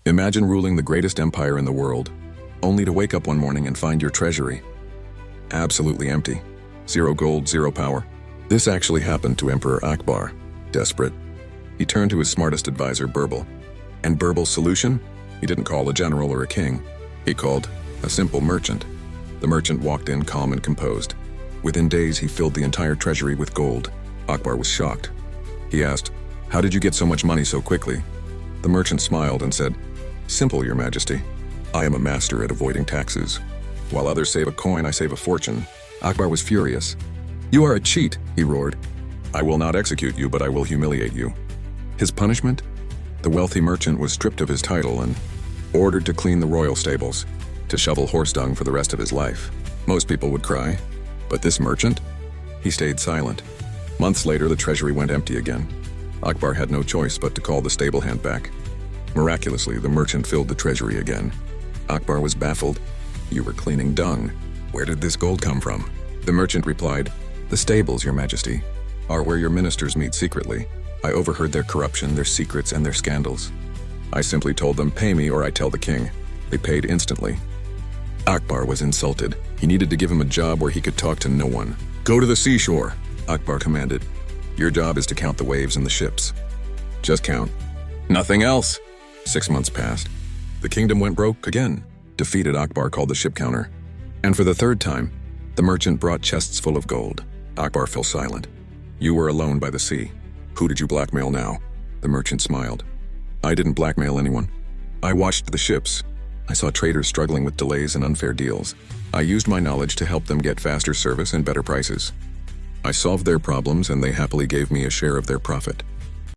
Imagine ruling the greatest empire in the world, only to wake up one morning and find your treasury absolutely empty. Zero gold, zero power. This actually happened to Emperor Akbar. Desperate, he turned to his smartest advisor, Birbal. And Birbal's solution? He didn't call a general or a king. He called a simple merchant. The merchant walked in calm and composed. Within days, he filled the entire treasury with gold. Akbar was shocked. He asked, "How did you get so much money so quickly?" The merchant smiled and said, "Simple, Your Majesty. I am a master at avoiding taxes. While others save a coin, I save a fortune." Akbar was furious. "You are a cheat," he roared. "I will not execute you, but I will humiliate you." His punishment? The wealthy merchant was stripped of his title and ordered to clean the royal stables, to shovel horse dung for the rest of his life. Most people would cry, but this merchant? He stayed silent. Months later, the treasury went empty again. Akbar had no choice but to call the stable hand back. Miraculously, the merchant filled the treasury again. Akbar was baffled. "You were cleaning dung. Where did this gold come from?" The merchant replied, "The stables, Your Majesty, are where your ministers meet secretly. I overheard their corruption, their secrets, and their scandals. I simply told them, 'Pay me or I tell the king.' They paid instantly." Akbar was insulted. He needed to give him a job where he could talk to no one. "Go to the seashore," Akbar commanded. "Your job is to count the waves and the ships. Just count. Nothing else." 6 months passed. The kingdom went broke again. Defeated, Akbar called the ship counter. And for the third time, the merchant brought chests full of gold. Akbar fell silent. "You were alone by the sea. Who did you blackmail now?" The merchant smiled. "I didn't blackmail anyone. I watched the ships. I saw traders struggling with delays and unfair deals. I used my knowledge to help them get faster service and better prices. I solved their problems and they happily gave me a share of their profit.